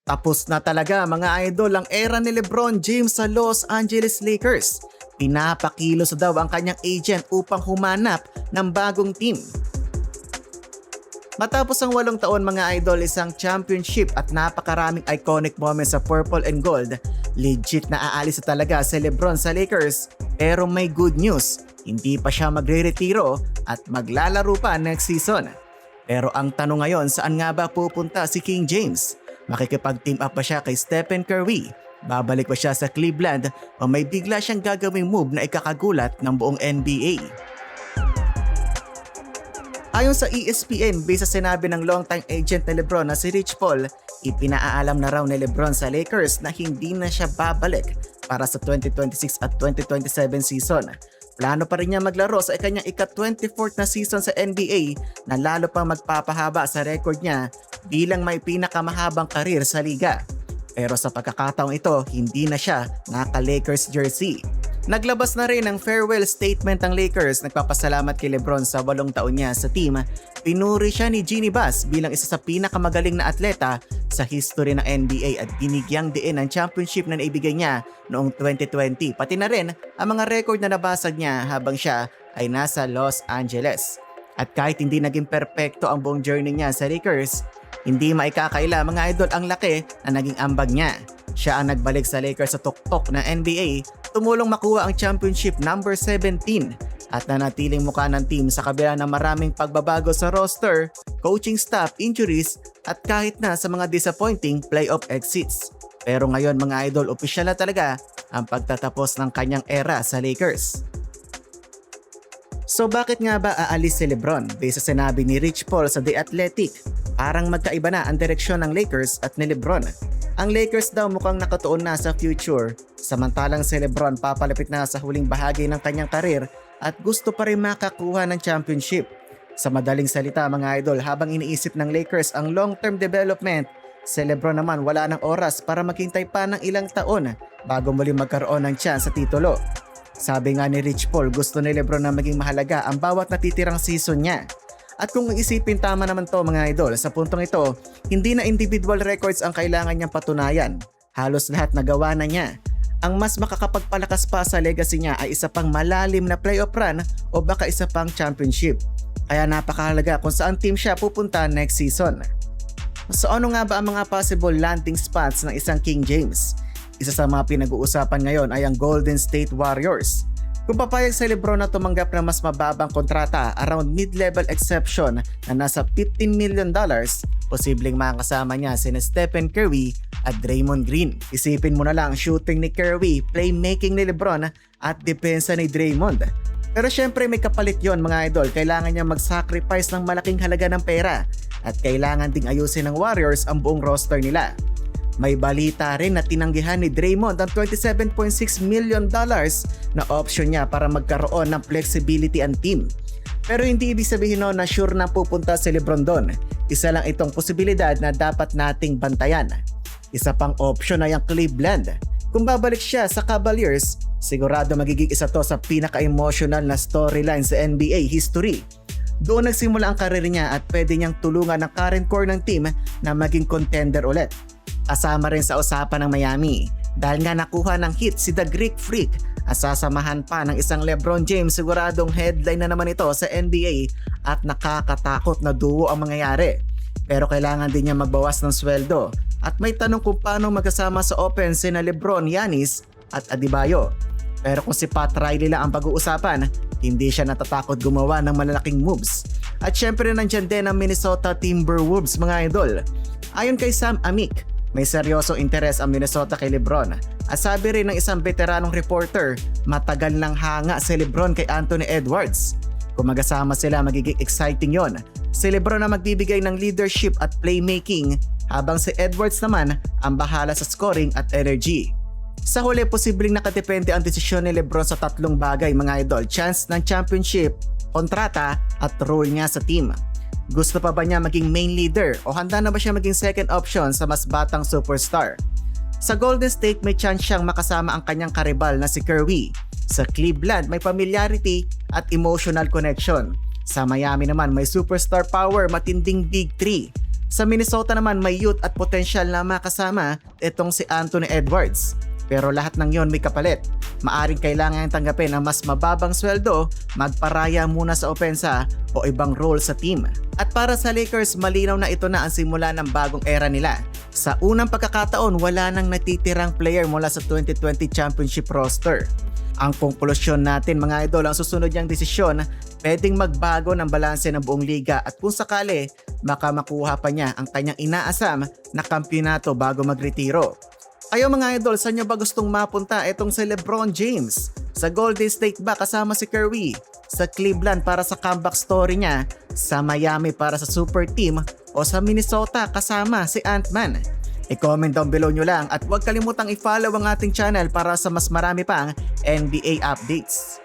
Tapos na talaga mga idol ang era ni LeBron James sa Los Angeles Lakers. Pinapakilos daw ang kanyang agent upang humanap ng bagong team. Matapos ang 8 taon mga idol, isang championship at napakaraming iconic moments sa purple and gold, legit na aalis na talaga si LeBron sa Lakers. Pero may good news, hindi pa siya magre-retiro at maglalaro pa next season. Pero ang tanong ngayon, saan nga ba pupunta si King James? Makikipag-team up ba siya kay Stephen Curry? Babalik ba siya sa Cleveland o may bigla siyang gagawing move na ikakagulat ng buong NBA? Ayon sa ESPN, base sa sinabi ng longtime agent ni LeBron na si Rich Paul, ipinaalam na raw ni LeBron sa Lakers na hindi na siya babalik para sa 2026 at 2027 season. Plano pa rin niya maglaro sa kanyang ika-24th na season sa NBA na lalo pang magpapahaba sa record niya bilang may pinakamahabang karir sa liga. Pero sa pagkakataong ito, hindi na siya naka-Lakers jersey. Naglabas na rin ng farewell statement ng Lakers, nagpapasalamat kay LeBron sa 8 taon niya sa team. Pinuri siya ni Jeanie Buss bilang isa sa pinakamagaling na atleta sa history ng NBA at binigyang diin ang championship na naibigay niya noong 2020. Pati na rin ang mga record na nabasag niya habang siya ay nasa Los Angeles. At kahit hindi naging perpekto ang buong journey niya sa Lakers, hindi maikakaila mga idol ang laki na naging ambag niya. Siya ang nagbalik sa Lakers sa tuktok ng NBA, tumulong makuha ang championship number 17 at nanatiling mukha ng team sa kabila ng maraming pagbabago sa roster, coaching staff, injuries at kahit na sa mga disappointing playoff exits. Pero ngayon mga idol, opisyal na talaga ang pagtatapos ng kanyang era sa Lakers. So bakit nga ba aalis si LeBron? Base sa sinabi ni Rich Paul sa The Athletic, parang magkaiba na ang direksyon ng Lakers at ni LeBron. Ang Lakers daw mukhang nakatuon na sa future, samantalang si LeBron papalapit na sa huling bahagi ng kanyang karir at gusto pa rin makakuha ng championship. Sa madaling salita mga idol, habang iniisip ng Lakers ang long-term development, si LeBron naman wala ng oras para maghintay pa ng ilang taon bago muli magkaroon ng chance sa titulo. Sabi nga ni Rich Paul, gusto ni LeBron na maging mahalaga ang bawat natitirang season niya. At kung isipin tama naman to mga idol, sa puntong ito, hindi na individual records ang kailangan niyang patunayan. Halos lahat nagawa na niya. Ang mas makakapagpalakas pa sa legacy niya ay isa pang malalim na playoff run o baka isa pang championship. Kaya napakahalaga kung saan team siya pupunta next season. So ano nga ba ang mga possible landing spots ng isang King James? Isa sa mga pinag-uusapan ngayon ay ang Golden State Warriors. Kung papayag si LeBron na tumanggap ng mas mababang kontrata, around mid-level exception na nasa $15 million, posibleng makakasama niya sina Stephen Curry at Draymond Green. Isipin mo na lang shooting ni Curry, playmaking ni LeBron at depensa ni Draymond. Pero syempre may kapalit yon mga idol, kailangan niya mag-sacrifice ng malaking halaga ng pera at kailangan ding ayusin ng Warriors ang buong roster nila. May balita rin na tinanggihan ni Draymond ang $27.6 million na option niya para magkaroon ng flexibility ang team. Pero hindi ibig sabihin na sure na pupunta si LeBron doon. Isa lang itong posibilidad na dapat nating bantayan. Isa pang option ay ang Cleveland. Kung babalik siya sa Cavaliers, sigurado magiging isa to sa pinaka-emotional na storyline sa NBA history. Doon nagsimula ang karir niya at pwede niyang tulungan ang current core ng team na maging contender ulit. Kasama rin sa usapan ng Miami dahil nga nakuha ng hit si The Greek Freak at sasamahan pa ng isang LeBron James, siguradong headline na naman ito sa NBA at nakakatakot na duo ang mangyayari. Pero kailangan din niya magbawas ng sweldo at may tanong kung paano magkasama sa offense na LeBron, Giannis at Adebayo. Pero kung si Pat Riley lang ang pag-uusapan, hindi siya natatakot gumawa ng malalaking moves. At syempre nandyan din ang Minnesota Timberwolves mga idol. Ayon kay Sam Amick, may seryosong interes ang Minnesota kay LeBron. At sabi rin ng isang veteranong reporter, matagal nang hanga si LeBron kay Anthony Edwards. Kung magkasama sila, magiging exciting yon. Si LeBron na magbibigay ng leadership at playmaking, habang si Edwards naman ang bahala sa scoring at energy. Sa huli, posibleng nakadepende ang desisyon ni LeBron sa 3 bagay mga idol: chance ng championship, kontrata at role niya sa team. Gusto pa ba niya maging main leader o handa na ba siya maging second option sa mas batang superstar? Sa Golden State, may chance siyang makasama ang kanyang karibal na si Curry. Sa Cleveland, may familiarity at emotional connection. Sa Miami naman, may superstar power, matinding big three. Sa Minnesota naman may youth at potensyal na makasama itong si Anthony Edwards. Pero lahat ng yon may kapalit. Maaring kailangan tanggapin ang mas mababang sweldo, magparaya muna sa opensa o ibang role sa team. At para sa Lakers, malinaw na ito na ang simula ng bagong era nila. Sa unang pagkakataon, wala nang natitirang player mula sa 2020 championship roster. Ang konklusyon natin mga idol, ang susunod niyang desisyon, pwedeng magbago ng balanse ng buong liga at kung sakali, baka makuha pa niya ang kanyang inaasam na kampyonato bago magretiro. Kayo mga idol, saan niyo ba gustong mapunta itong si LeBron James? Sa Golden State ba kasama si Curry? Sa Cleveland para sa comeback story niya? Sa Miami para sa super team? O sa Minnesota kasama si Ant-Man? I-comment down below nyo lang at huwag kalimutang i-follow ang ating channel para sa mas marami pang NBA updates.